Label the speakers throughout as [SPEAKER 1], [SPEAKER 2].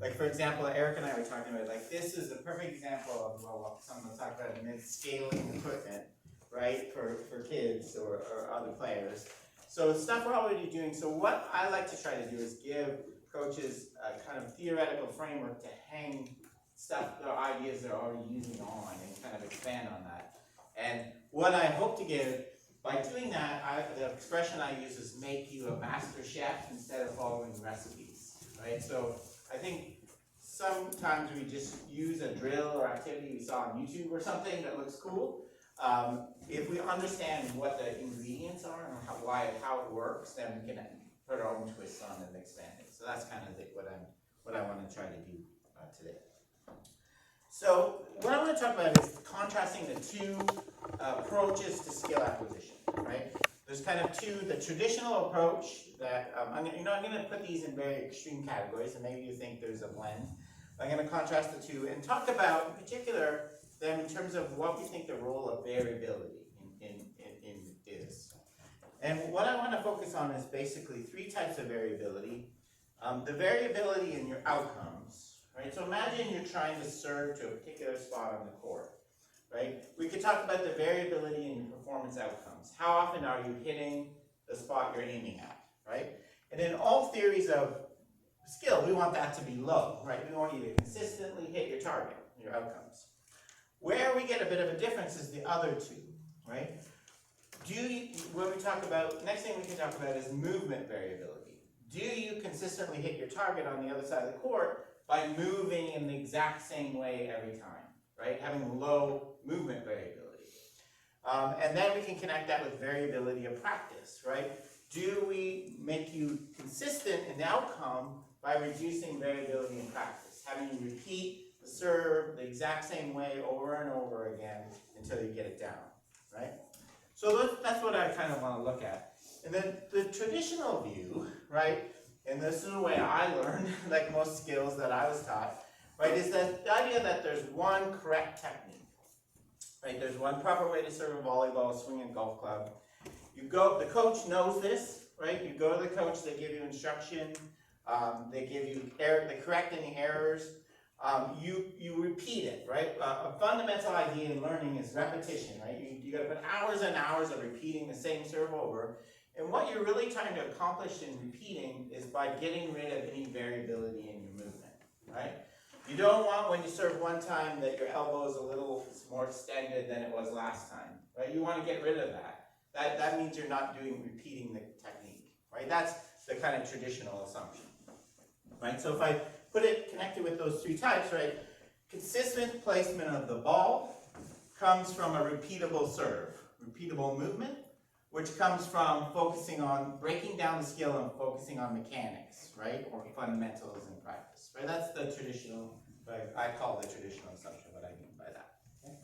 [SPEAKER 1] like for example, Eric and I were talking about, like, this is a perfect example of, well, something we'll talk about in a minute, scaling equipment, right, for kids or other players. So stuff we're already doing. So what I like to try to do is give coaches a kind of theoretical framework to hang stuff, their ideas they're already using on, and kind of expand on that. And what I hope to give, by doing that, the expression I use is make you a master chef instead of following recipes, right? So I think sometimes we just use a drill or activity we saw on YouTube or something that looks cool. If we understand what the ingredients are and how it works, then we can put our own twist on it and expand it. So that's kind of what I want to try to do today. So what I want to talk about is contrasting the two approaches to skill acquisition, right? There's kind of the traditional approach that, I'm going to put these in very extreme categories, and maybe you think there's a blend. I'm going to contrast the two and talk about, in particular, them in terms of what we think the role of variability in is. And what I want to focus on is basically three types of variability. The variability in your outcomes, right? So imagine you're trying to serve to a particular spot on the court, right? We could talk about the variability in your performance outcomes. How often are you hitting the spot you're aiming at, right? And in all theories of skill, we want that to be low, right? We want you to consistently hit your target, your outcomes. Where we get a bit of a difference is the other two, right? When we talk about, next thing we can talk about is movement variability. Do you consistently hit your target on the other side of the court by moving in the exact same way every time, right? Having low movement variability. And then we can connect that with variability of practice, right? Do we make you consistent in the outcome by reducing variability in practice? Having you repeat the serve the exact same way over and over again until you get it down, right? So that's what I kind of want to look at. And then the traditional view, right, and this is the way I learned, like most skills that I was taught, right, is that the idea that there's one correct technique, right? There's one proper way to serve a volleyball, swing a golf club. The coach knows this, right? You go to the coach, they give you instruction, they give you they correct any errors. You repeat it, right? A fundamental idea in learning is repetition, right? You got to put hours and hours of repeating the same serve over. And what you're really trying to accomplish in repeating is by getting rid of any variability in your movement, right? You don't want, when you serve one time, that your elbow is a little more extended than it was last time, right? You want to get rid of that. That means you're not repeating the technique, right? That's the kind of traditional assumption, right? So if I connected with those three types, right? Consistent placement of the ball comes from a repeatable serve, repeatable movement, which comes from focusing on breaking down the skill and focusing on mechanics, right? Or fundamentals in practice, right? That's the traditional, I call the traditional assumption, what I mean by that. Okay?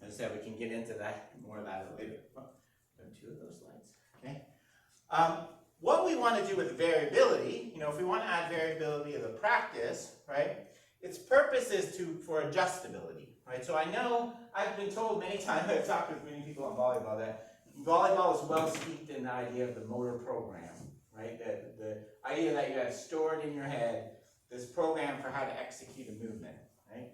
[SPEAKER 1] As I said, we can get into that, more of that later. Oh, two of those slides, okay? What we want to do with variability, if we want to add variability to the practice, right, its purpose is for adjustability, right? So I know I've been told many times, I've talked with many people on volleyball, that volleyball is well steeped in the idea of the motor program, right? The idea that you have stored in your head this program for how to execute a movement, right?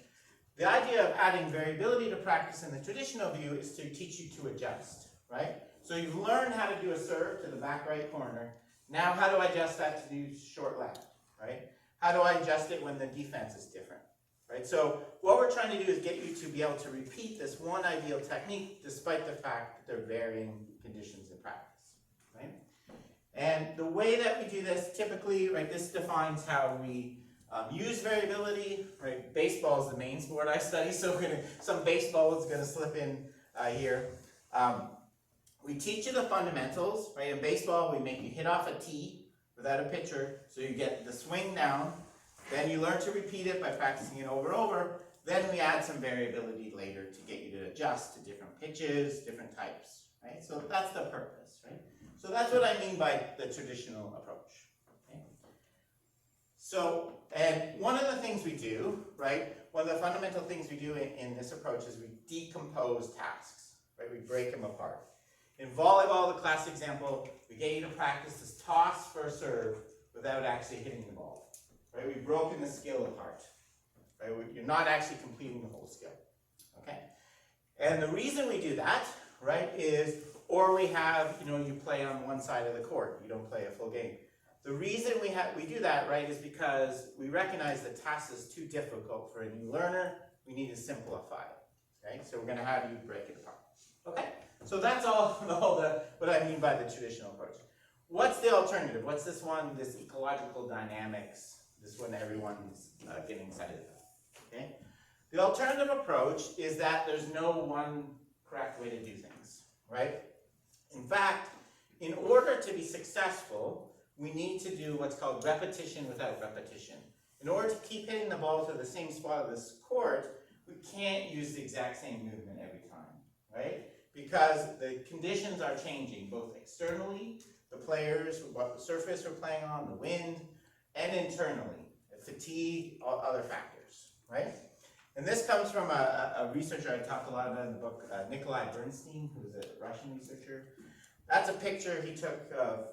[SPEAKER 1] The idea of adding variability to practice in the traditional view is to teach you to adjust, right? So you've learned how to do a serve to the back right corner. Now how do I adjust that to do short left, right? How do I adjust it when the defense is different, right? So what we're trying to do is get you to be able to repeat this one ideal technique despite the fact that there are varying conditions in practice, right? And the way that we do this typically, right, this defines how we use variability, right? Baseball is the main sport I study, so some baseball is going to slip in here. We teach you the fundamentals, right? In baseball, we make you hit off a tee without a pitcher, so you get the swing down. Then you learn to repeat it by practicing it over and over. Then we add some variability later to get you to adjust to different pitches, different types, right? So that's the purpose, right? So that's what I mean by the traditional approach, okay? So, and one of the things we do, right, one of the fundamental things we do in this approach is we decompose tasks, right? We break them apart. In volleyball, the classic example, we get you to practice this toss for a serve without actually hitting the ball, right? We've broken the skill apart, right? You're not actually completing the whole skill, okay? And the reason we do that, right, is, or we have, you play on one side of the court, you don't play a full game. The reason we do that, right, is because we recognize the task is too difficult for a new learner. We need to simplify it, okay? So we're going to have you break it apart, okay? So that's all what I mean by the traditional approach. What's the alternative? What's this one, this ecological dynamics, this one everyone's getting excited about, okay? The alternative approach is that there's no one correct way to do things, right? In fact, in order to be successful, we need to do what's called repetition without repetition. In order to keep hitting the ball to the same spot of this court, we can't use the exact same movement every time, right? Because the conditions are changing, both externally, the players, what the surface we're playing on, the wind, and internally, fatigue, other factors, right? And this comes from a researcher I talked a lot about in the book, Nikolai Bernstein, who's a Russian researcher. That's a picture he took of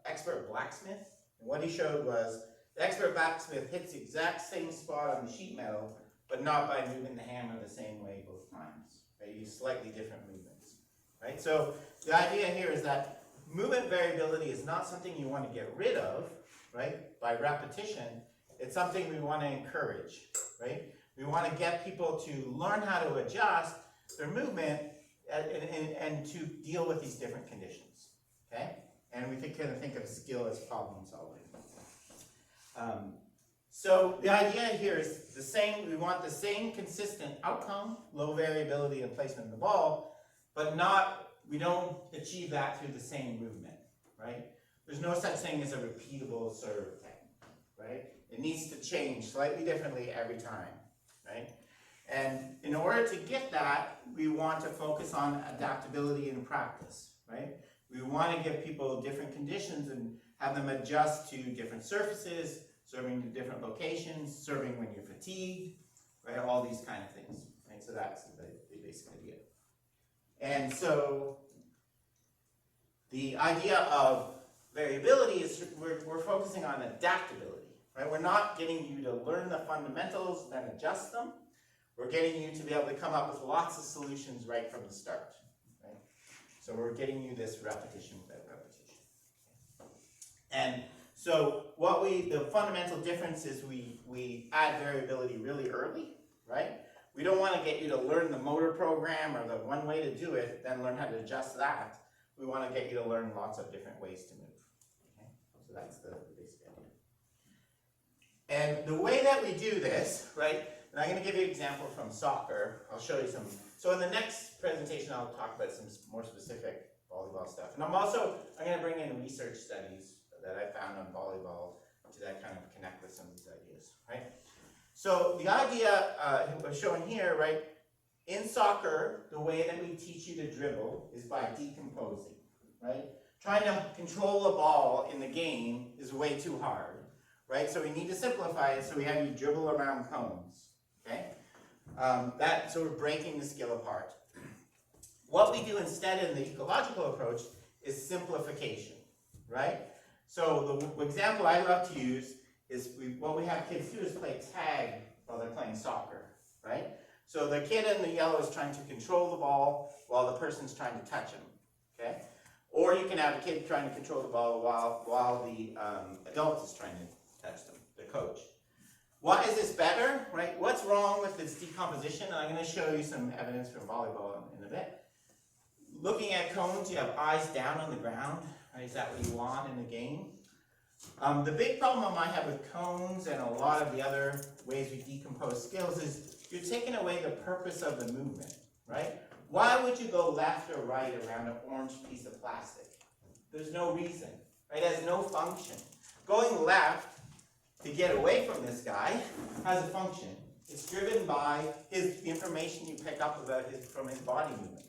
[SPEAKER 1] expert blacksmith. And what he showed was the expert blacksmith hits the exact same spot on the sheet metal, but not by moving the hammer the same way both times. Right? You use slightly different movements. Right? So the idea here is that movement variability is not something you want to get rid of, right? By repetition. It's something we want to encourage, right? We want to get people to learn how to adjust their movement and to deal with these different conditions, okay? And we kind of think of skill as problem solving. So the idea here is the same. We want the same consistent outcome, low variability in placement of the ball, but we don't achieve that through the same movement, right? There's no such thing as a repeatable serve technique, right? It needs to change slightly differently every time, right? And in order to get that, we want to focus on adaptability in practice, right? We want to give people different conditions and have them adjust to different surfaces, serving to different locations, serving when you're fatigued, right? All these kind of things, right? So that's the basic idea. And so the idea of variability is we're focusing on adaptability, right? We're not getting you to learn the fundamentals and then adjust them. We're getting you to be able to come up with lots of solutions right from the start, right? So we're getting you this repetition without repetition. And so the fundamental difference is we add variability really early, right? We don't want to get you to learn the motor program or the one way to do it, then learn how to adjust that. We want to get you to learn lots of different ways to move. Okay? So that's the basic idea. And the way that we do this, right? And I'm going to give you an example from soccer. I'll show you some. So in the next presentation, I'll talk about some more specific volleyball stuff. And I'm going to bring in research studies that I found on volleyball to that kind of connect with some of these ideas, right? So the idea shown here, right? In soccer, the way that we teach you to dribble is by decomposing, right? Trying to control a ball in the game is way too hard, right? So we need to simplify it so we have you dribble around cones, okay? So we're breaking the skill apart. What we do instead in the ecological approach is simplification, right? So the example I love to use is what we have kids do is play tag while they're playing soccer, right? So the kid in the yellow is trying to control the ball while the person's trying to touch him, okay? Or you can have a kid trying to control the ball while the adult is trying to touch them, the coach. Why is this better, right? What's wrong with this decomposition? And I'm going to show you some evidence from volleyball in a bit. Looking at cones, you have eyes down on the ground, right? Is that what you want in the game? The big problem I might have with cones and a lot of the other ways we decompose skills is you're taking away the purpose of the movement, right? Why would you go left or right around an orange piece of plastic? There's no reason, right? It has no function. Going left to get away from this guy has a function. It's driven by the information you pick up about from his body movement.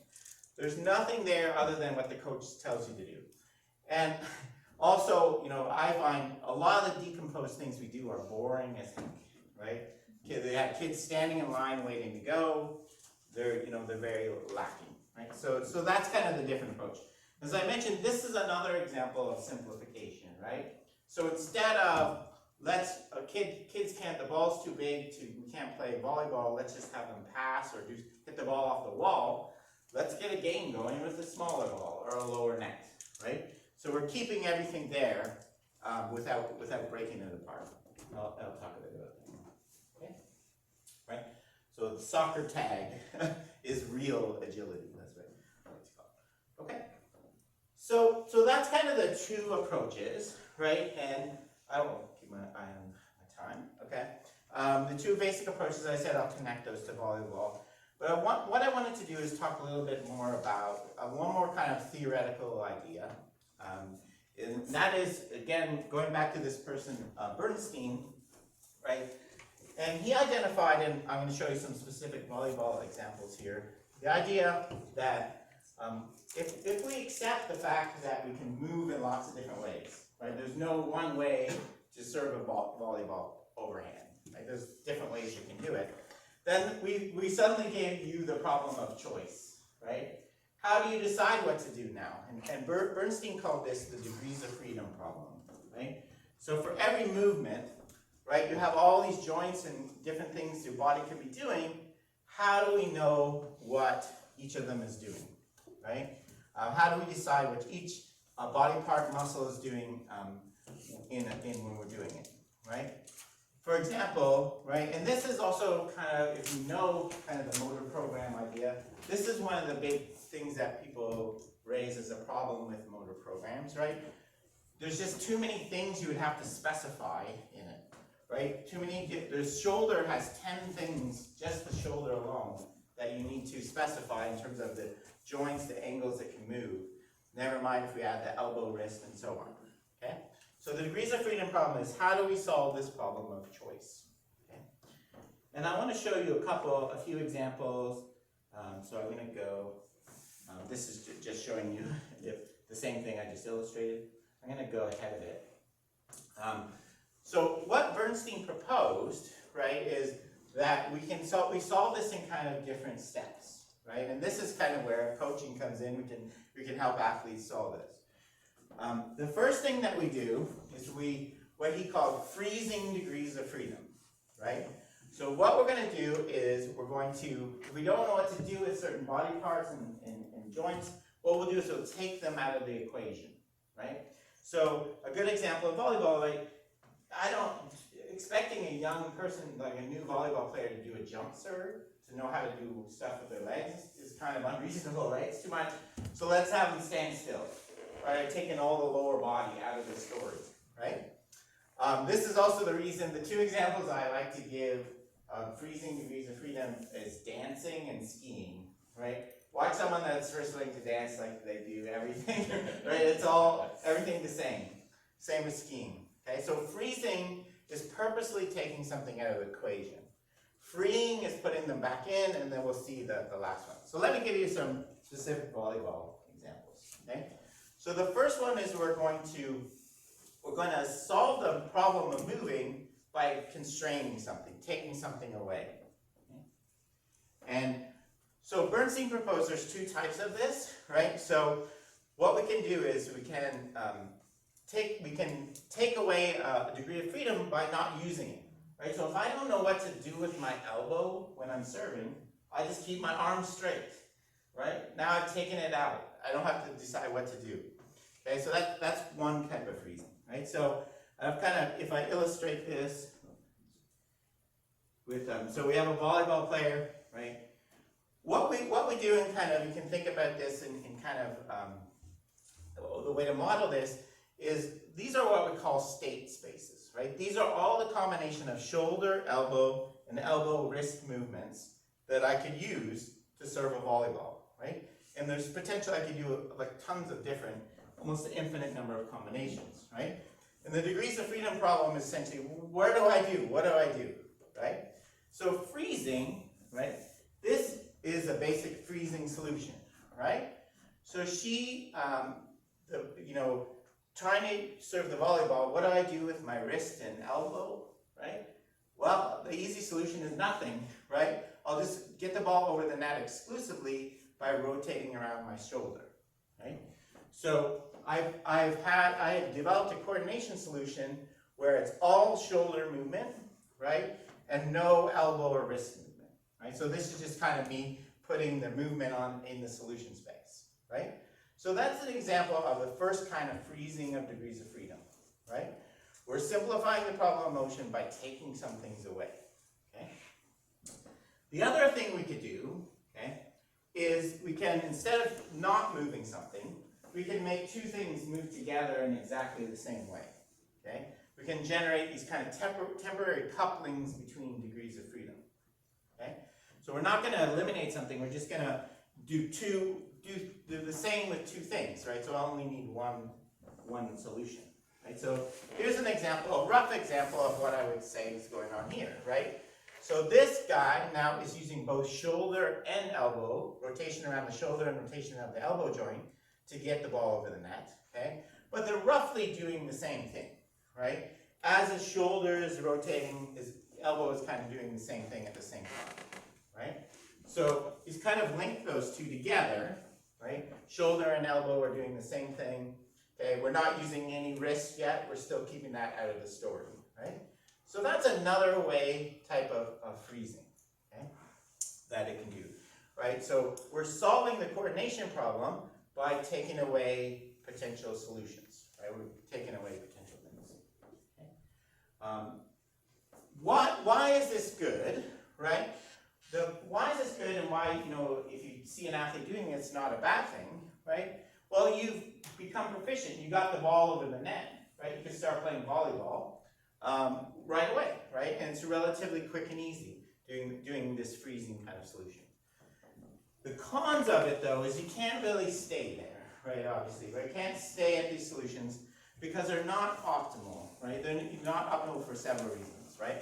[SPEAKER 1] There's nothing there other than what the coach tells you to do. And also, I find a lot of the decomposed things we do are boring as heck, right? They have kids standing in line waiting to go. They're very lacking, right? So that's kind of the different approach. As I mentioned, this is another example of simplification, right? So instead of kids can't, the ball's too big we can't play volleyball, let's just have them pass or hit the ball off the wall. Let's get a game going with a smaller ball or a lower net, right? So we're keeping everything there without breaking it apart. I'll talk a bit about that. Okay, right? So the soccer tag is real agility. That's what it's called. Okay. So that's kind of the two approaches, right? And I will keep my eye on my time. Okay. The two basic approaches, I said I'll connect those to volleyball. But what I wanted to do is talk a little bit more about one more kind of theoretical idea. And that is, again, going back to this person, Bernstein, right? And he identified, and I'm going to show you some specific volleyball examples here, the idea that if we accept the fact that we can move in lots of different ways, right? There's no one way to serve a volleyball overhand, right? There's different ways you can do it. Then we suddenly gave you the problem of choice, right? How do you decide what to do now? And Bernstein called this the degrees of freedom problem, right? So for every movement, right, you have all these joints and different things your body can be doing. How do we know what each of them is doing, right? How do we decide what each body part muscle is doing in when we're doing it, right? For example, right, and this is also kind of, if you know kind of the motor program idea, this is one of the big things that people raise as a problem with motor programs, right? There's just too many things you would have to specify in it, right? The shoulder has 10 things, just the shoulder alone, that you need to specify in terms of the joints, the angles that can move. Never mind if we add the elbow, wrist, and so on, okay? So the degrees of freedom problem is, how do we solve this problem of choice? Okay? And I want to show you a few examples. So I'm going to go, this is just showing you the same thing I just illustrated. I'm going to go ahead of it. So what Bernstein proposed, right, is that we solve this in kind of different steps, right? And this is kind of where coaching comes in. We can help athletes solve this. The first thing that we do is what he called freezing degrees of freedom, right? So what we're going to do is if we don't know what to do with certain body parts and joints, what we'll do is we'll take them out of the equation, right? So a good example of volleyball, like expecting a young person, like a new volleyball player, to do a jump serve, to know how to do stuff with their legs is kind of unreasonable, right? It's too much. So let's have them stand still. Right, I've taken all the lower body out of the story, right? This is also the reason, the two examples I like to give freezing degrees of freedom is dancing and skiing, right? Watch someone that's first learning to dance like they do everything, right? It's all, everything the same. Same with skiing, okay? So freezing is purposely taking something out of the equation. Freeing is putting them back in, and then we'll see the last one. So let me give you some specific volleyball examples, okay? So the first one is we're going to solve the problem of moving by constraining something, taking something away. Okay? And so Bernstein proposed there's two types of this, right? So what we can do is we can take away a degree of freedom by not using it, right? So if I don't know what to do with my elbow when I'm serving, I just keep my arm straight, right? Now I've taken it out. I don't have to decide what to do. Okay, so that's one type of freezing, right? So I've if I illustrate this with, so we have a volleyball player, right? What we do in you can think about this in the way to model this is, these are what we call state spaces, right? These are all the combination of shoulder, elbow, and elbow wrist movements that I could use to serve a volleyball, right? And there's potential I could do like tons of different, almost an infinite number of combinations, right? And the degrees of freedom problem is essentially, where do I do? What do I do, right? So freezing, right? This is a basic freezing solution, right? So she, trying to serve the volleyball, what do I do with my wrist and elbow, right? Well, the easy solution is nothing, right? I'll just get the ball over the net exclusively by rotating around my shoulder, right? So I have developed a coordination solution where it's all shoulder movement, right? And no elbow or wrist movement, right? So this is just kind of me putting the movement on in the solution space, right? So that's an example of the first kind of freezing of degrees of freedom, right? We're simplifying the problem of motion by taking some things away, okay? The other thing we could do, okay, is we can, instead of not moving something, we can make two things move together in exactly the same way, okay? We can generate these kind of temporary couplings between degrees of freedom, okay? So we're not going to eliminate something, we're just going to do the same with two things, right? So I only need one solution, right? So here's an example, a rough example of what I would say is going on here, right? So this guy now is using both shoulder and elbow, rotation around the shoulder and rotation around the elbow joint to get the ball over the net, okay? But they're roughly doing the same thing, right? As his shoulder is rotating, his elbow is kind of doing the same thing at the same time, right? So he's kind of linked those two together, right? Shoulder and elbow are doing the same thing, okay? We're not using any wrist yet, we're still keeping that out of the story, right? So that's another type of freezing, okay, that it can do, right? So we're solving the coordination problem by taking away potential solutions, right? We're taking away potential things, okay? Why is this good, right? Why is this good and why, if you see an athlete doing it, it's not a bad thing, right? Well, you've become proficient. You got the ball over the net, right? You can start playing volleyball. Right away, right? And it's relatively quick and easy doing this freezing kind of solution. The cons of it, though, is you can't really stay there, right? Obviously, right? You can't stay at these solutions because they're not optimal, right? They're not optimal for several reasons, right?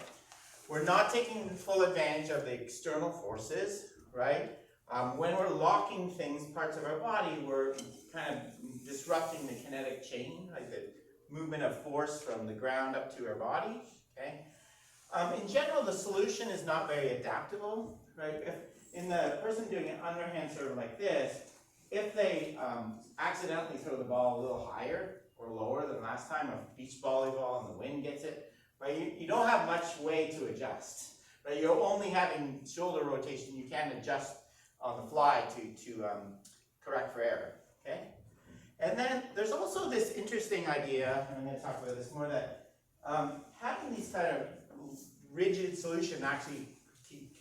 [SPEAKER 1] We're not taking full advantage of the external forces, right? When we're locking things, parts of our body, we're kind of disrupting the kinetic chain, like the movement of force from the ground up to our body, okay? In general, the solution is not very adaptable, right? If in the person doing an underhand serve like this, if they accidentally throw the ball a little higher or lower than last time, a beach volleyball and the wind gets it, right? You don't have much way to adjust, right? You're only having shoulder rotation. You can't adjust on the fly to correct for error, okay? And then there's also this interesting idea, and I'm going to talk about this more, that having these kind of rigid solution actually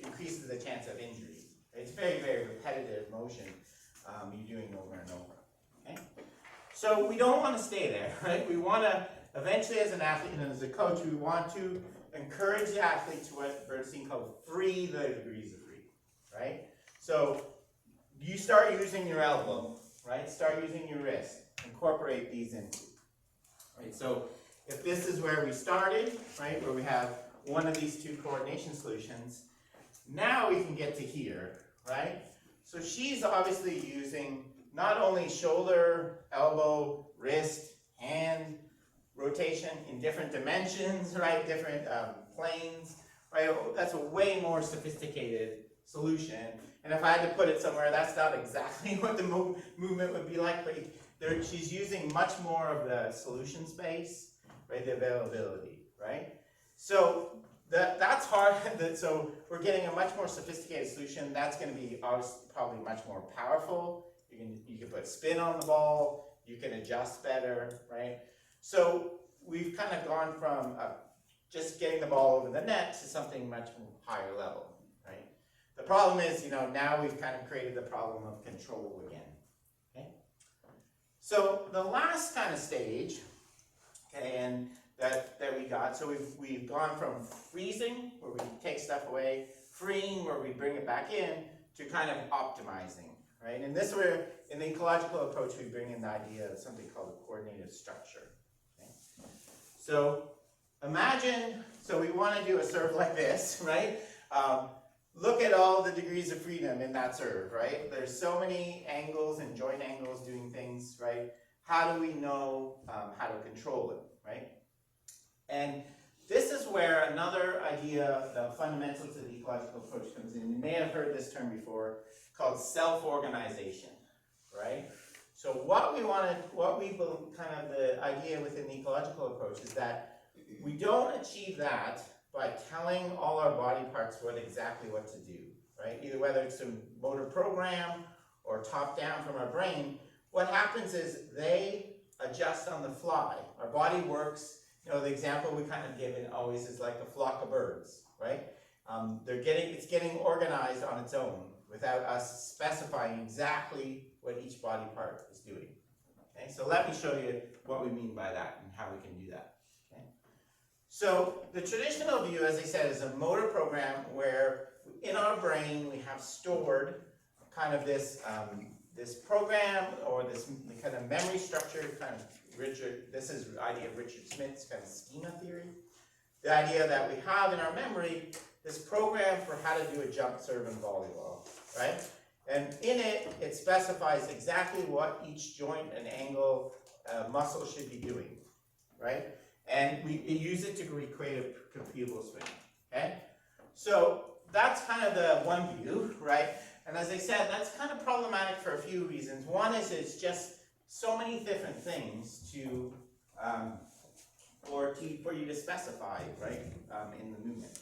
[SPEAKER 1] increases the chance of injury. It's very, very repetitive motion you're doing over and over. Okay? So we don't want to stay there, right? We want to, eventually as an athlete and as a coach, we want to encourage the athlete to what Bernstein called free the degrees of freedom, right? So you start using your elbow, right? Start using your wrist. Incorporate these into, right? So if this is where we started, right, where we have one of these two coordination solutions, now we can get to here, right? So she's obviously using not only shoulder, elbow, wrist, hand rotation in different dimensions, right? Different planes, right? That's a way more sophisticated solution. And if I had to put it somewhere, that's not exactly what the movement would be like, but she's using much more of the solution space, right? The availability, right? So that's hard. So we're getting a much more sophisticated solution. That's going to be probably much more powerful. You can put spin on the ball. You can adjust better, right? So we've kind of gone from just getting the ball over the net to something much higher level, right? The problem is, now we've kind of created the problem of control again, okay? So the last kind of stage, okay, and that we got, so we've gone from freezing, where we take stuff away, freeing, where we bring it back in, to kind of optimizing, right? And this where, in the ecological approach, we bring in the idea of something called a coordinated structure. Okay? So imagine, so we want to do a serve like this, right? Look at all the degrees of freedom in that serve, right? There's so many angles and joint angles doing things, right? How do we know how to control it, right? And this is where another idea, the fundamental to the ecological approach comes in. You may have heard this term before, called self-organization, right? So what we kind of the idea within the ecological approach is that we don't achieve that by telling all our body parts exactly what to do, right? Either whether it's a motor program or top down from our brain, what happens is they adjust on the fly. Our body works, the example we kind of give it always is like a flock of birds, right? It's getting organized on its own without us specifying exactly what each body part is doing. Okay, so let me show you what we mean by that and how we can do that. Okay? So the traditional view, as I said, is a motor program where in our brain we have stored kind of this program or this kind of memory structure, kind of this is the idea of Richard Smith's kind of schema theory. The idea that we have in our memory this program for how to do a jump, serve, and volleyball, right? And in it, it specifies exactly what each joint and angle muscle should be doing, right? And we use it to recreate a repeatable swing, okay? So that's kind of the one view, right? And as I said, that's kind of problematic for a few reasons. One is it's just so many different things for you to specify, right, in the movement.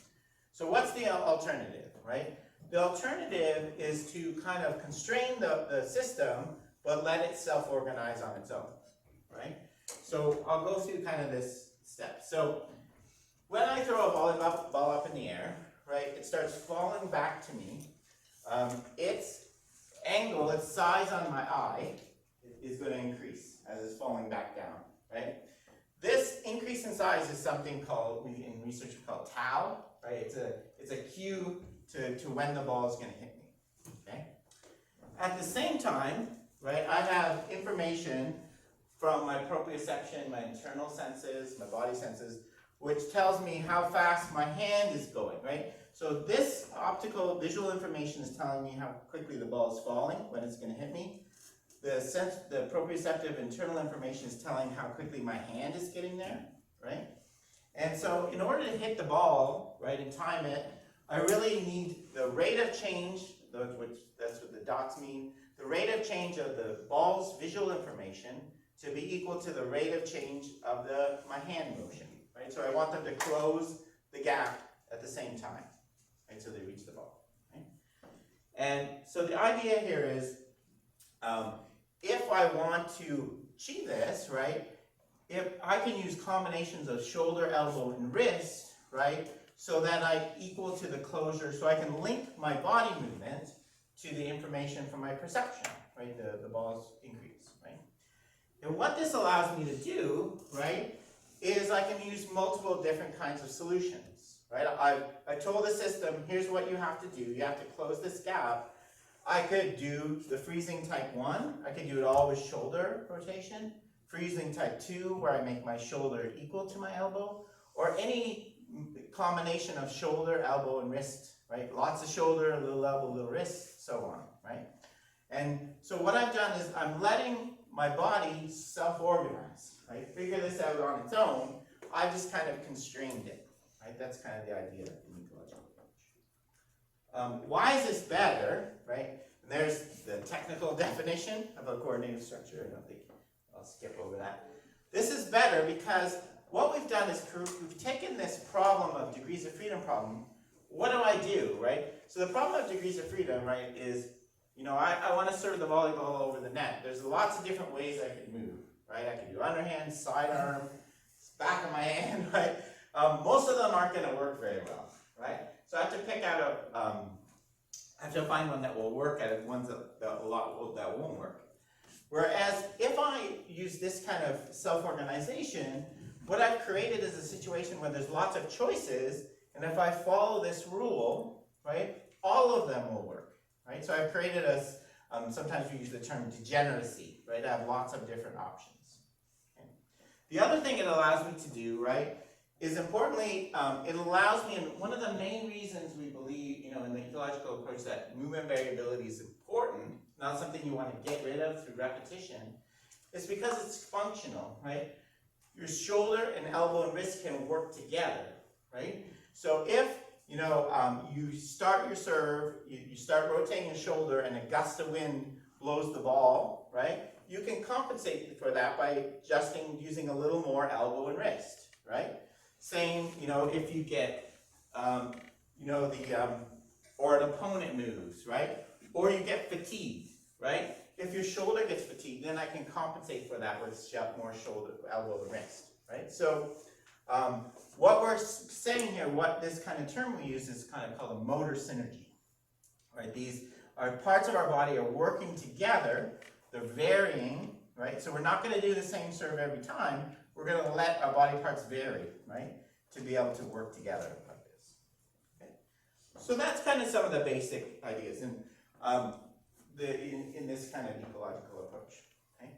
[SPEAKER 1] So what's the alternative, right? The alternative is to kind of constrain the system, but let it self-organize on its own, right? So I'll go through kind of this step. So when I throw a volleyball up in the air, right, it starts falling back to me. Its angle, its size on my eye is going to increase as it's falling back down, right? This increase in size is something called, in research we call tau, right? It's a cue to when the ball is going to hit me, okay? At the same time, right, I have information from my proprioception, my internal senses, my body senses, which tells me how fast my hand is going, right? So this optical visual information is telling me how quickly the ball is falling, when it's going to hit me. The proprioceptive internal information is telling how quickly my hand is getting there, right? And so in order to hit the ball, right, and time it, I really need the rate of change, that's what the dots mean, the rate of change of the ball's visual information to be equal to the rate of change of my hand motion, right? So I want them to close the gap at the same time, right, so they reach the ball, right? And so the idea here is, if I want to achieve this, right, if I can use combinations of shoulder, elbow, and wrist, right, so that I equal to the closure, so I can link my body movement to the information from my perception, right, the ball's increase, right? And what this allows me to do, right, is I can use multiple different kinds of solutions, right? I told the system, here's what you have to do. You have to close this gap. I could do the freezing type 1. I could do it all with shoulder rotation. Freezing type 2, where I make my shoulder equal to my elbow, or any combination of shoulder, elbow, and wrist, right? Lots of shoulder, a little elbow, a little wrist, so on, right? And so what I've done is I'm letting my body self-organize, right? Figure this out on its own. I just kind of constrained it, right? That's kind of the idea in the ecological approach. Why is this better, right? And there's the technical definition of a coordinated structure. I don't think I'll skip over that. This is better because what we've done is we've taken this problem of degrees of freedom problem. What do I do, right? So the problem of degrees of freedom, right, is, I want to serve the volleyball over the net. There's lots of different ways I could move, right? I could do underhand, sidearm, back of my hand, right? Most of them aren't going to work very well, right? So I have to pick out I have to find one that will work out of ones that won't work. Whereas if I use this kind of self-organization, what I've created is a situation where there's lots of choices, and if I follow this rule, right, all of them will work, right? So I've created sometimes we use the term degeneracy, right? I have lots of different options. Okay? The other thing it allows me to do, right, is importantly, it allows me, and one of the main reasons we believe, in the ecological approach that movement variability is important, not something you want to get rid of through repetition, is because it's functional, right? Your shoulder and elbow and wrist can work together, right? So if, you start your serve, you start rotating your shoulder and a gust of wind blows the ball, right? You can compensate for that by using a little more elbow and wrist, right? Same, if you get, or an opponent moves, right? Or you get fatigued, right? If your shoulder gets fatigued, then I can compensate for that with more shoulder, elbow, and wrist, right? So what we're saying here, what this kind of term we use is kind of called a motor synergy, right? These are parts of our body are working together, they're varying, right? So we're not going to do the same serve every time. We're going to let our body parts vary, right? To be able to work together like this. Okay? So that's kind of some of the basic ideas in this kind of ecological approach. Okay?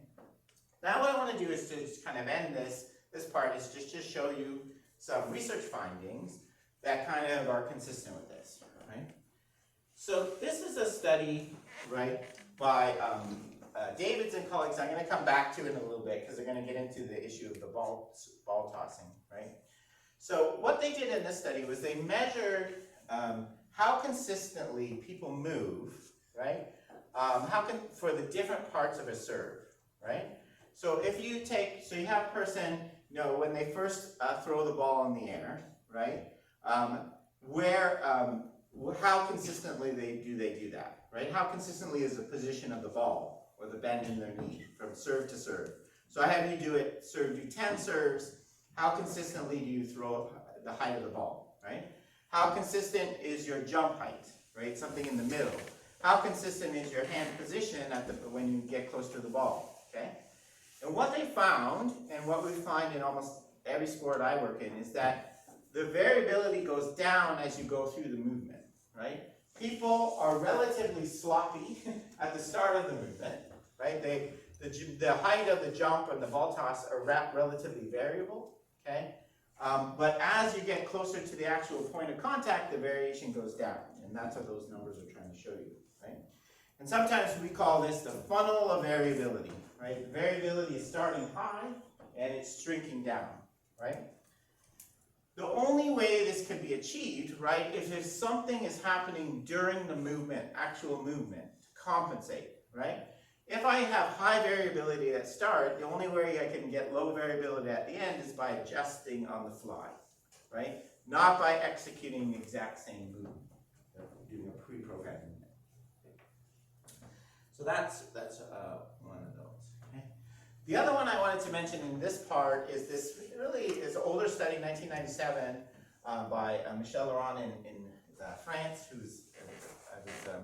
[SPEAKER 1] Now what I want to do is to just kind of end this part is just show you some research findings that kind of are consistent with this, right? So this is a study, right, by Davids and colleagues. I'm going to come back to it in a little bit because they're going to get into the issue of the ball tossing, right? So what they did in this study was they measured how consistently people move, right? For the different parts of a serve, right? So if you you have a person, when they first throw the ball in the air, right? How consistently do they do that, right? How consistently is the position of the ball or the bend in their knee from serve to serve? So I have you do 10 serves. How consistently do you throw the height of the ball, right? How consistent is your jump height, right? Something in the middle. How consistent is your hand position when you get close to the ball, okay? And what they found, and what we find in almost every sport I work in, is that the variability goes down as you go through the movement, right? People are relatively sloppy at the start of the movement, right? The height of the jump and the ball toss are relatively variable, okay? But as you get closer to the actual point of contact, the variation goes down, and that's what those numbers are trying to show you, right? And sometimes we call this the funnel of variability, right? The variability is starting high, and it's shrinking down, right? The only way this can be achieved, right, is if something is happening during the movement, actual movement, to compensate, right? If I have high variability at start, the only way I can get low variability at the end is by adjusting on the fly, right? Not by executing the exact same movement, doing a pre-programmed movement. So that's one of those. Okay? The other one I wanted to mention in this part is this really is an older study, 1997, by Michel Laurent in France, who's I was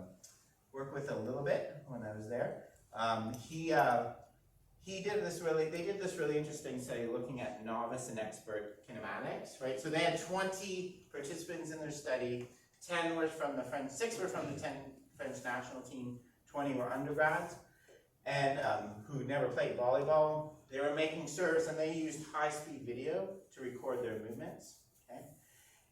[SPEAKER 1] worked with a little bit when I was there. They did this really interesting study looking at novice and expert kinematics, right? So they had 20 participants in their study. 10 were from the French, 6 were from the French national team, 20 were undergrads, and who never played volleyball. They were making serves, and they used high-speed video to record their movements. Okay?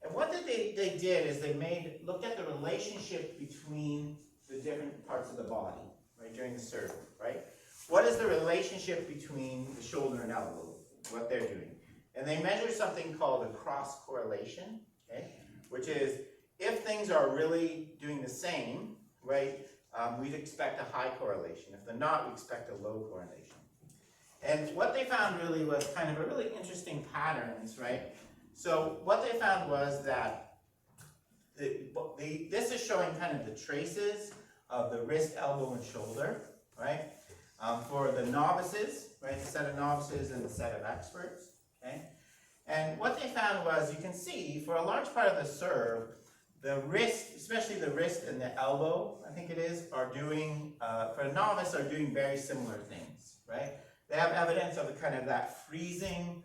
[SPEAKER 1] And what they did is they looked at the relationship between the different parts of the body, right, during the serve, right? What is the relationship between the shoulder and elbow, what they're doing? And they measure something called a cross correlation, okay? Which is, if things are really doing the same, right, we'd expect a high correlation. If they're not, we expect a low correlation. And what they found really was kind of a really interesting patterns, right? So what they found was that this is showing kind of the traces of the wrist, elbow, and shoulder, right? For the novices, right, the set of novices and the set of experts, okay? And what they found was, you can see, for a large part of the serve, the wrist, especially the wrist and the elbow, I think it is, are doing, for a novice, are doing very similar things, right? They have evidence of kind of that freezing,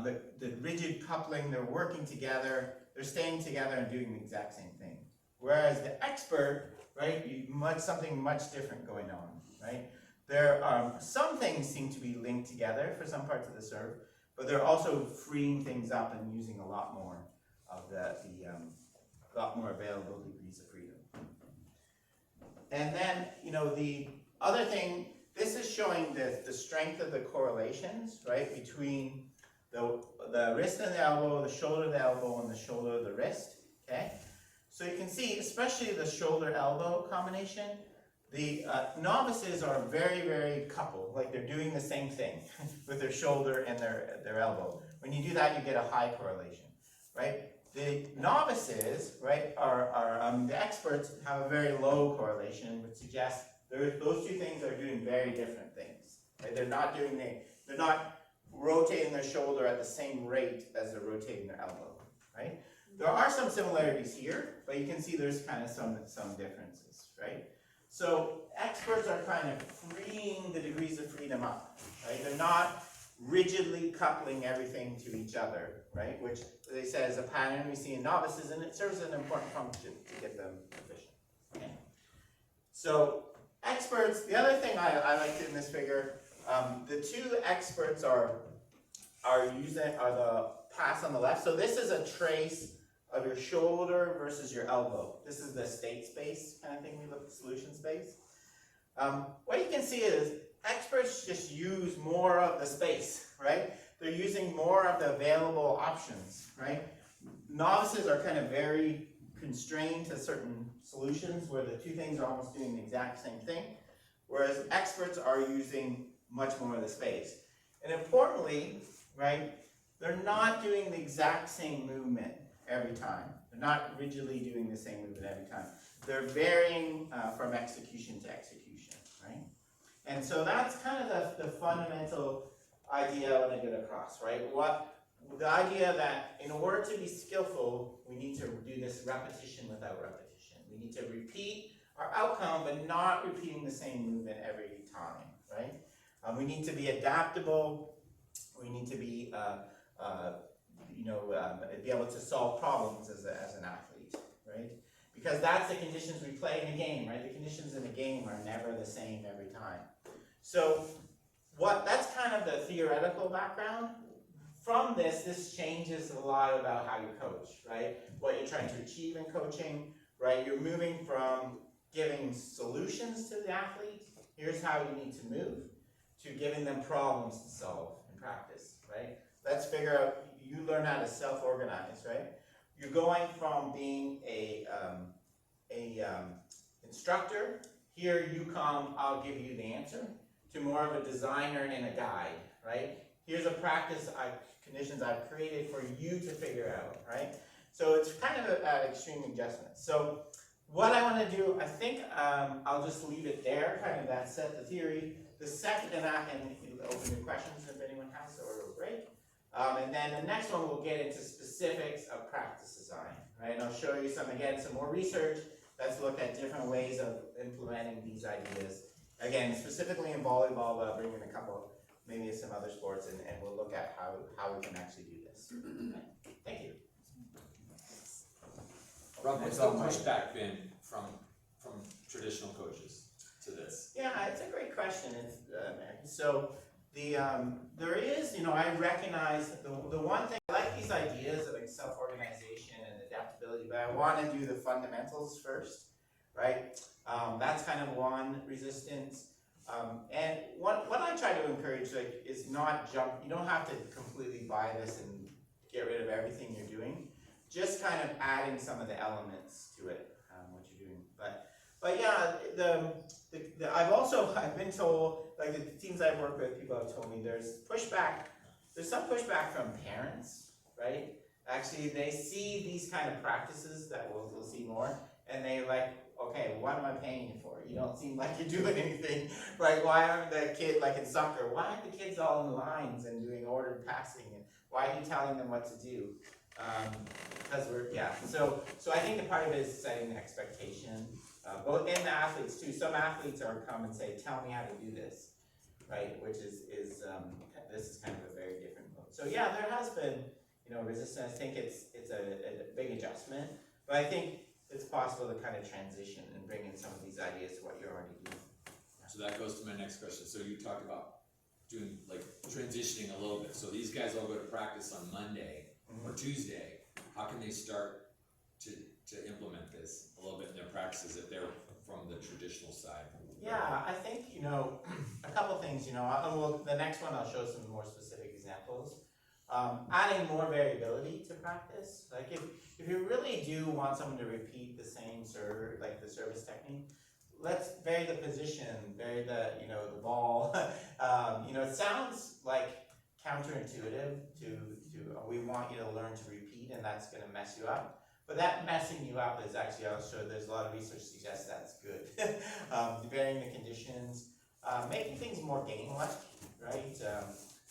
[SPEAKER 1] the rigid coupling, they're working together, they're staying together and doing the exact same thing. Whereas the expert, right, something much different going on, right? There are some things seem to be linked together for some parts of the serve, but they're also freeing things up and using a lot more of lot more available degrees of freedom. And then, the other thing, this is showing the strength of the correlations, right, between the wrist and the elbow, the shoulder of the elbow, and the shoulder of the wrist, okay? So you can see, especially the shoulder-elbow combination, The novices are very, very coupled, like they're doing the same thing with their shoulder and their elbow. When you do that, you get a high correlation, right? The novices, right, the experts have a very low correlation, which suggests those two things are doing very different things. Right? They're not rotating their shoulder at the same rate as they're rotating their elbow, right? There are some similarities here, but you can see there's kind of some differences, right? So experts are kind of freeing the degrees of freedom up, right? They're not rigidly coupling everything to each other, right? Which they said is a pattern we see in novices, and it serves an important function to get them efficient. Okay? So experts, the other thing I liked in this figure, the two experts are the pass on the left. So this is a trace of your shoulder versus your elbow. This is the state space kind of thing. We look at solution space. What you can see is experts just use more of the space, right? They're using more of the available options, right? Novices are kind of very constrained to certain solutions where the two things are almost doing the exact same thing, whereas experts are using much more of the space. And importantly, right, they're not doing the exact same movement every time. They're not rigidly doing the same movement every time. They're varying from execution to execution, right? And so that's kind of the fundamental idea I want to get across, right? The idea that in order to be skillful, we need to do this repetition without repetition. We need to repeat our outcome, but not repeating the same movement every time, right? We need to be adaptable. We need to be be able to solve problems as an athlete, right? Because that's the conditions we play in a game, right? The conditions in a game are never the same every time. So that's kind of the theoretical background. From this changes a lot about how you coach, right? What you're trying to achieve in coaching, right? You're moving from giving solutions to the athlete, here's how you need to move, to giving them problems to solve in practice, right? Let's figure out, you learn how to self-organize, right? You're going from being a instructor, here you come, I'll give you the answer, to more of a designer and a guide, right? Here's a practice conditions I've created for you to figure out, right? So it's kind of an extreme adjustment. So what I want to do, I think I'll just leave it there, kind of that set the theory. The second, and open to questions if anyone has, or it'll break. And then the next one we'll get into specifics of practice design, right? And I'll show you some more research that's looked at different ways of implementing these ideas. Again, specifically in volleyball, but I'll bring in a couple, maybe some other sports, and we'll look at how we can actually do this. Okay. Thank you.
[SPEAKER 2] Rob, what's the pushback been from traditional coaches to this?
[SPEAKER 1] Yeah, it's a great question. So there is, I recognize the one thing, I like these ideas of like self-organization and adaptability, but I want to do the fundamentals first, right? That's kind of one resistance. And what I try to encourage is not jump. You don't have to completely buy this and get rid of everything you're doing. Just kind of adding some of the elements to it, what you're doing. But yeah, I've been told, like the teams I've worked with, people have told me there's some pushback from parents, right? Actually, they see these kind of practices that we'll see more, and they like, okay, what am I paying you for? You don't seem like you're doing anything, right? Why aren't the kids, like in soccer, why aren't the kids all in lines and doing ordered passing? And why are you telling them what to do? Because so I think the part of it is setting the expectation, both in the athletes too. Some athletes come and say, tell me how to do this, right? Which is this is kind of a very different mode. So yeah, there has been, resistance. I think it's a big adjustment, but I think it's possible to kind of transition and bring in some of these ideas to what you're already doing.
[SPEAKER 2] So that goes to my next question. So you talked about doing like transitioning a little bit. So these guys all go to practice on Monday or Tuesday. How can they start to implement this a little bit in their practices if they're from the traditional side?
[SPEAKER 1] Yeah, I think, a couple things, the next one I'll show some more specific examples. Adding more variability to practice. Like if you really do want someone to repeat the same the service technique, let's vary the position, vary the, you know, the ball. It sounds like counterintuitive to we want you to learn to repeat and that's gonna mess you up. But that messing you up is actually, I'll show there's a lot of research suggests that's good. Varying the conditions, making things more game-like, right?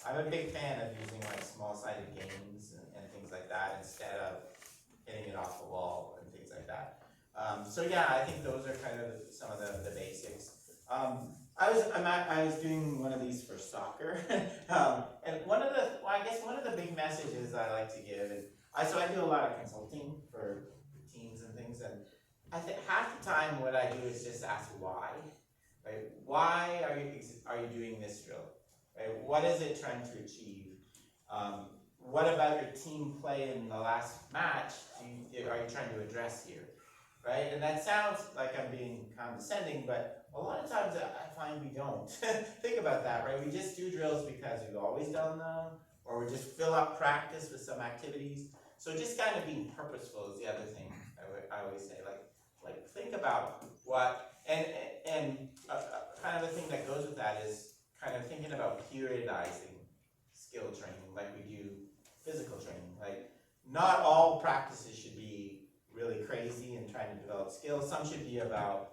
[SPEAKER 1] I'm a big fan of using like small-sided games and things like that instead of hitting it off the wall and things like that. So yeah, I think those are kind of some of the basics. I was doing one of these for soccer, and one of the big messages I like to give is so I do a lot of consulting for teams and things, and I think half the time what I do is just ask why, right? Why are you doing this drill, right? What is it trying to achieve? What about your team play in the last match are you trying to address here? Right? And that sounds like I'm being condescending, but a lot of times I find we don't. Think about that, right? We just do drills because we've always done them, or we just fill up practice with some activities. So just kind of being purposeful is the other thing I always say. Like think about what, and kind of the thing that goes with that is kind of thinking about periodizing skill training like we do physical training. Like not all practices should be really crazy and trying to develop skills. Some should be about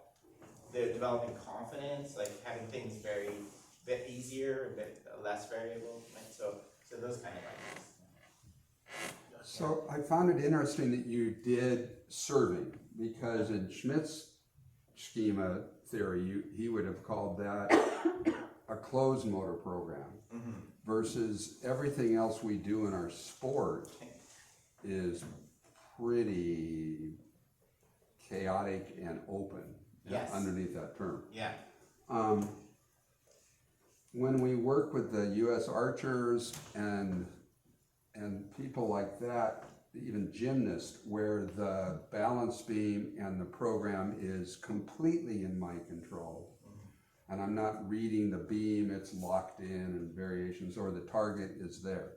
[SPEAKER 1] developing confidence, like having things a bit easier, a bit less variable. Right? So those kind of ideas.
[SPEAKER 3] So I found it interesting that you did serving, because in Schmidt's schema theory, he would have called that a closed motor program, versus everything else we do in our sport is pretty chaotic and open.
[SPEAKER 1] Yes.
[SPEAKER 3] Underneath that term.
[SPEAKER 1] Yeah.
[SPEAKER 3] When we work with the U.S. archers and people like that, even gymnasts, where the balance beam and the program is completely in my control, and I'm not reading the beam, it's locked in and variations, or the target is there.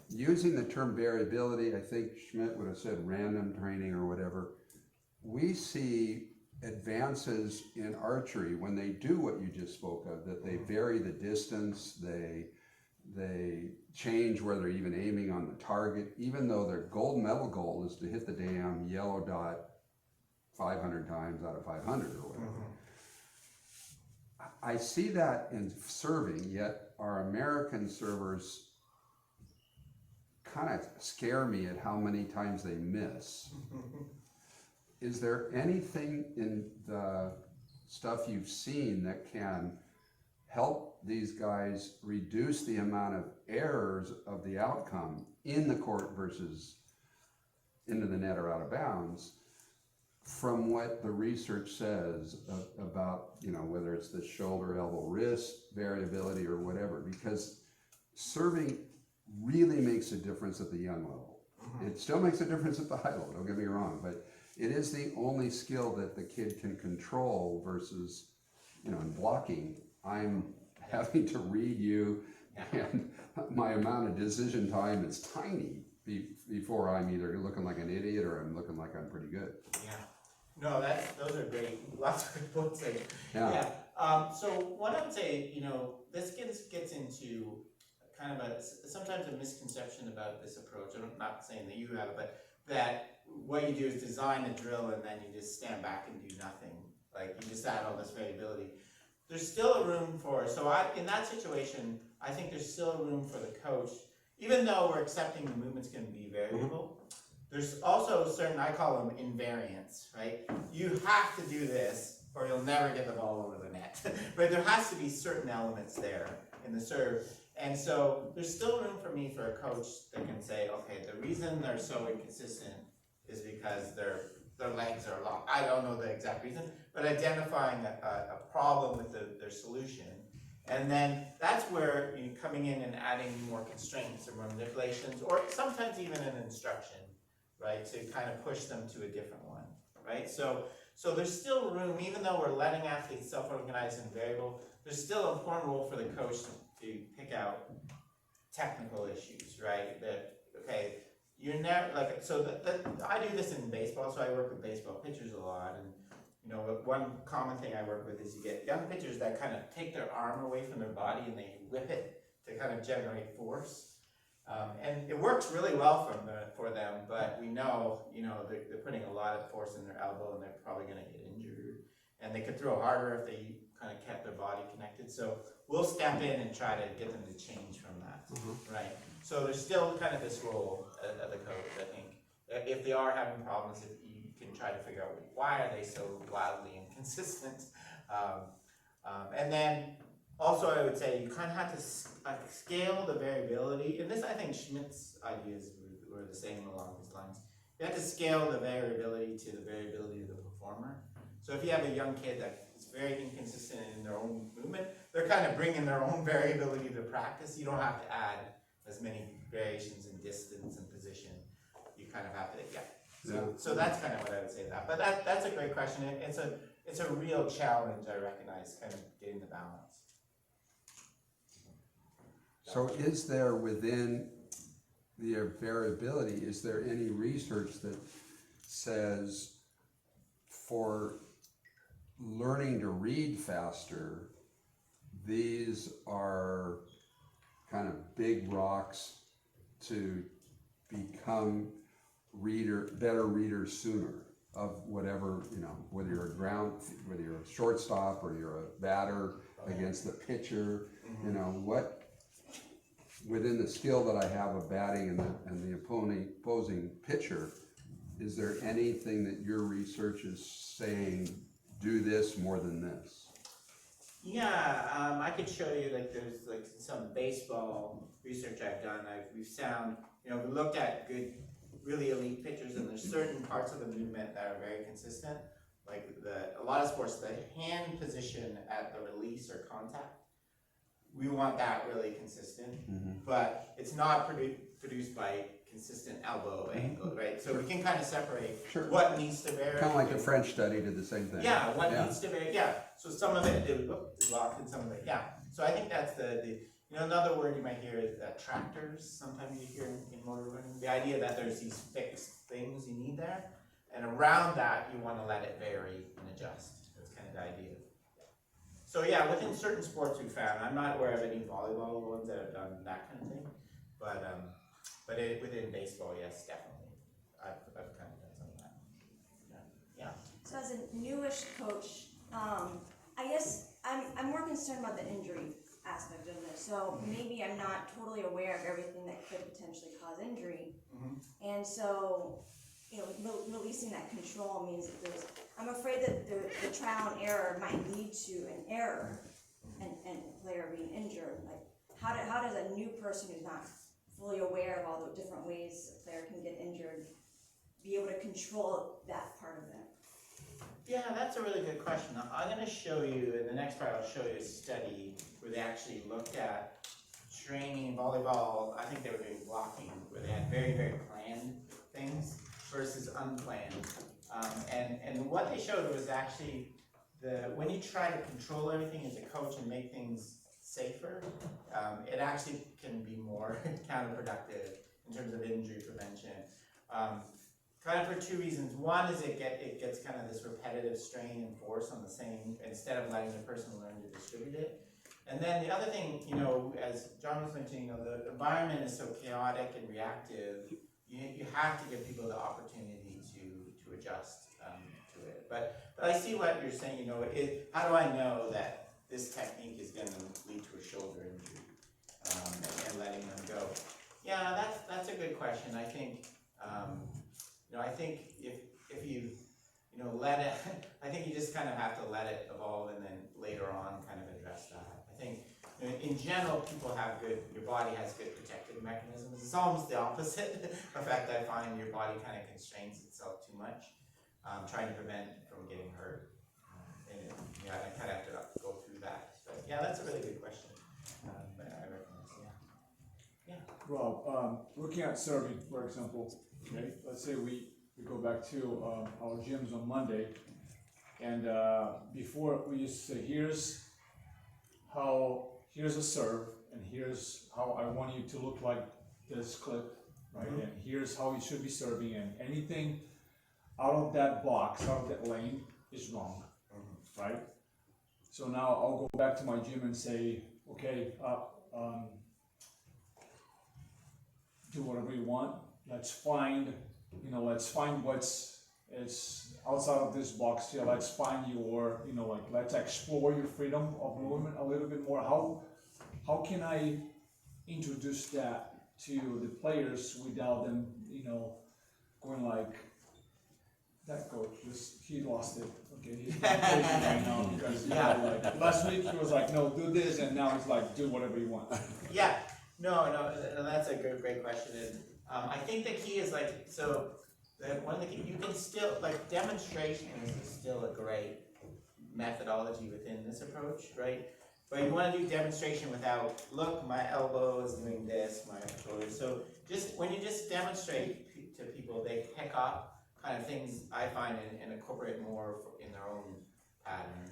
[SPEAKER 3] Using the term variability, I think Schmidt would have said random training or whatever. We see advances in archery when they do what you just spoke of, that they vary the distance, they change where they're even aiming on the target, even though their gold medal goal is to hit the damn yellow dot 500 times out of 500 or whatever. I see that in serving, yet our American servers kind of scare me at how many times they miss. Is there anything in the stuff you've seen that can help these guys reduce the amount of errors of the outcome in the court versus into the net or out of bounds, from what the research says about, whether it's the shoulder, elbow, wrist variability or whatever? Because serving really makes a difference at the young level. It still makes a difference at the high level, don't get me wrong, but it is the only skill that the kid can control versus, in blocking, I'm having to read you, and my amount of decision time is tiny before I'm either looking like an idiot or I'm looking like I'm pretty good.
[SPEAKER 1] Yeah. No, those are great. Lots of good points there.
[SPEAKER 3] Yeah.
[SPEAKER 1] So what I would say, this gets into kind of sometimes a misconception about this approach. I'm not saying that you have it, but that what you do is design a drill and then you just stand back and do nothing. Like you just add all this variability. There's still a room in that situation, I think there's still a room for the coach, even though we're accepting the movements can be variable. There's also certain, I call them invariants, right? You have to do this or you'll never get the ball over the net. But there has to be certain elements there in the serve. And so there's still room for me for a coach that can say, okay, the reason they're so inconsistent is because their legs are long. I don't know the exact reason, but identifying a problem with their solution. And then that's where you're coming in and adding more constraints or more manipulations, or sometimes even an instruction, right, to kind of push them to a different one, right? So there's still room, even though we're letting athletes self-organize and variable, there's still an important role for the coach to pick out technical issues, right? You're never, I do this in baseball, so I work with baseball pitchers a lot, and you know, one common thing I work with is you get young pitchers that kind of take their arm away from their body and they whip it to kind of generate force. And it works really well for them, but we know, you know, they're putting a lot of force in their elbow and they're probably gonna get injured. And they could throw harder if they kind of kept their body connected. So we'll step in and try to get them to change from that, right? So there's still kind of this role of the coach, I think. If they are having problems, if you can try to figure out why are they so wildly inconsistent. And then also I would say you kind of have to scale the variability, and this I think Schmidt's ideas were the same along these lines. You have to scale the variability to the variability of the performer. So if you have a young kid that is very inconsistent in their own movement, they're kind of bringing their own variability to practice. You don't have to add as many variations in distance and position. You kind of have to, So that's kind of what I would say to that. But that's a great question. It's a real challenge, I recognize, kind of getting the balance.
[SPEAKER 3] So is there within the variability, is there any research that says for learning to read faster, these are kind of big rocks to become better readers sooner of whatever, you know, whether you're a shortstop or you're a batter against the pitcher, you know, what within the skill that I have of batting and the opposing pitcher, is there anything that your research is saying, do this more than this?
[SPEAKER 1] Yeah, I could show you, like, there's like some baseball research I've done. We've found, you know, we looked at good, really elite pitchers, and there's certain parts of the movement that are very consistent. Like a lot of sports, the hand position at the release or contact, we want that really consistent, but it's not produced by consistent elbow angle, right? So we can kind of separate what needs to vary.
[SPEAKER 3] Kind of like the French study did the same thing.
[SPEAKER 1] Yeah, what needs to vary, So some of it is locked and some of it, So I think that's the you know, another word you might hear is attractors. Sometimes you hear in motor learning, the idea that there's these fixed things you need there, and around that you want to let it vary and adjust. That's kind of the idea. So yeah, within certain sports we found, I'm not aware of any volleyball ones that have done that kind of thing, but within baseball, yes, definitely. I've kind of done some of that. Yeah.
[SPEAKER 4] So as a newish coach, I guess I'm more concerned about the injury aspect of this. So maybe I'm not totally aware of everything that could potentially cause injury, and so, you know, releasing that control means that I'm afraid that the trial and error might lead to an error and a player being injured. Like, how does a new person who's not fully aware of all the different ways a player can get injured be able to control that part of it?
[SPEAKER 1] Yeah, that's a really good question. Now, I'm going to show you, in the next part, I'll show you a study where they actually looked at training volleyball. I think they were doing blocking, where they had very, very planned things versus unplanned. And what they showed was actually when you try to control everything as a coach and make things safer, it actually can be more counterproductive in terms of injury prevention. Kind of for two reasons. One is it gets kind of this repetitive strain and force on the same, instead of letting the person learn to distribute it. And then the other thing, you know, as John was mentioning, you know, the environment is so chaotic and reactive. You have to give people the opportunity to adjust to it. But I see what you're saying. You know, how do I know that this technique is going to lead to a shoulder injury and letting them go? Yeah, that's a good question. I think. You know, I think if you let it, I think you just kind of have to let it evolve and then later on kind of address that. I think, you know, in general, people have your body has good protective mechanisms. It's almost the opposite effect I find. Your body kind of constrains itself too much, trying to prevent from getting hurt. And I kind of have to go through that. So yeah, that's a really good question. But I recognize,
[SPEAKER 5] Well, looking at serving, for example, okay, let's say we go back to our gyms on Monday, and before we used to say, here's a serve, and here's how I want you to look like this clip, right? And here's how you should be serving, and anything out of that box, out of that lane, is wrong, right? So now I'll go back to my gym and say, okay, do whatever you want. Let's find what's outside of this box here. Let's find your, let's explore your freedom of movement a little bit more. How can I introduce that to the players without them, going like, that coach, he lost it. Okay, he's going crazy right now because like last week he was like, no, do this, and now he's like, do whatever you want.
[SPEAKER 1] Yeah, no, that's a great question, and, I think the key is like, so, one of the key, you can still, like, demonstration is still a great methodology within this approach, right? But you wanna do demonstration without, look, my elbow is doing this, my shoulder, so when you just demonstrate to people, they pick up kind of things I find and incorporate more in their own pattern.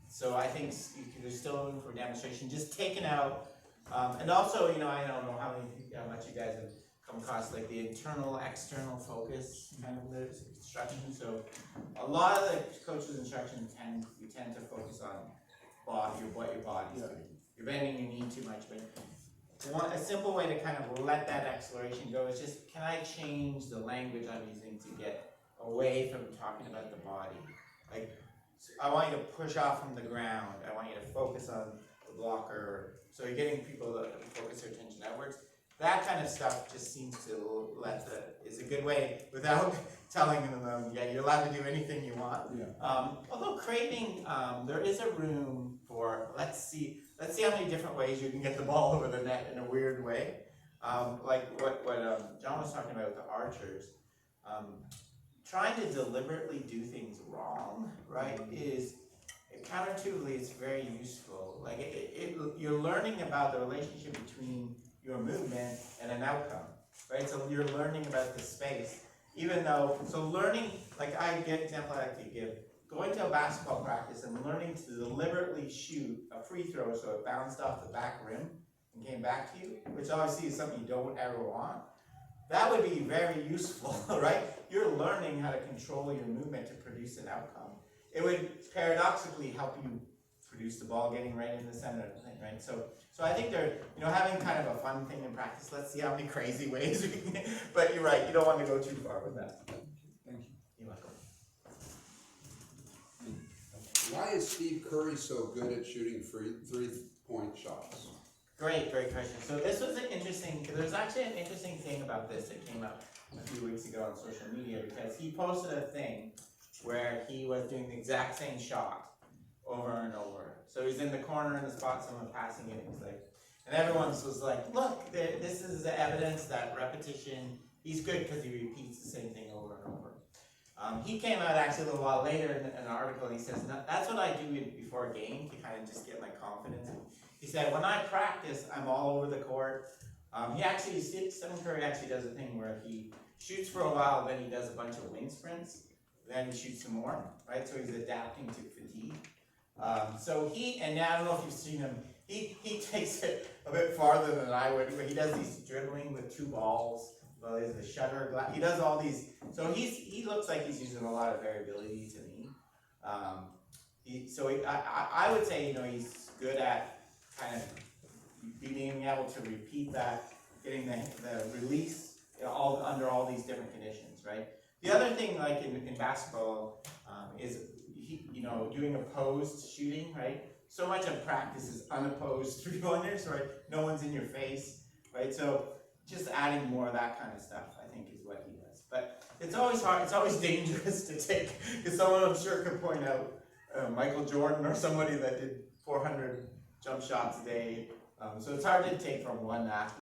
[SPEAKER 1] So I think there's still room for demonstration, just taking out, and also, I don't know how much you guys have come across, like the internal, external focus kind of the instruction. So a lot of the coaches' instruction we tend to focus on what your body's doing. You're bending your knee too much, but a simple way to kind of let that exploration go is just, can I change the language I'm using to get away from talking about the body? Like, I want you to push off from the ground. I want you to focus on the blocker. So you're getting people to focus their attention outwards. That kind of stuff just seems to is a good way without telling them, yeah, you're allowed to do anything you want.
[SPEAKER 5] Yeah.
[SPEAKER 1] Although craving, there is a room for, let's see how many different ways you can get the ball over the net in a weird way. Like what John was talking about with the archers, trying to deliberately do things wrong, right, is counterintuitively it's very useful. Like you're learning about the relationship between your movement and an outcome, right? So you're learning about the space, even though, so learning, like example I like to give, going to a basketball practice and learning to deliberately shoot a free throw so it bounced off the back rim and came back to you, which obviously is something you don't ever want. That would be very useful, right? You're learning how to control your movement to produce an outcome. It would paradoxically help you produce the ball getting right in the center of the thing, right? So I think they're, having kind of a fun thing in practice. Let's see how many crazy ways we can, but you're right, you don't want to go too far with that.
[SPEAKER 5] Thank you.
[SPEAKER 1] You're welcome.
[SPEAKER 3] Why is Steve Curry so good at shooting three-point shots?
[SPEAKER 1] Great question. So this was there's actually an interesting thing about this that came up a few weeks ago on social media, because he posted a thing where he was doing the exact same shot over and over. So he's in the corner in the spot, someone passing it, and everyone was like, look, this is the evidence that repetition, he's good because he repeats the same thing over and over. He came out actually a little while later in an article, and he says, no, that's what I do before a game to kind of just get my confidence. He said, when I practice, I'm all over the court. Stephen Curry actually does a thing where he shoots for a while, then he does a bunch of wing sprints, then he shoots some more, right? So he's adapting to fatigue. And now I don't know if you've seen him, he takes it a bit farther than I would, but he does these dribbling with two balls. Well, there's the shutter glass. He does all these. So he looks like he's using a lot of variability to me. I would say, he's good at kind of being able to repeat that, getting the release under all these different conditions, right? The other thing, like in basketball, is doing opposed shooting, right? So much of practice is unopposed three-pointers, right? No one's in your face, right? So just adding more of that kind of stuff, I think, is what he does. But it's always hard, it's always dangerous to take, because someone I'm sure could point out Michael Jordan or somebody that did 400 jump shots a day. So it's hard to take from one athlete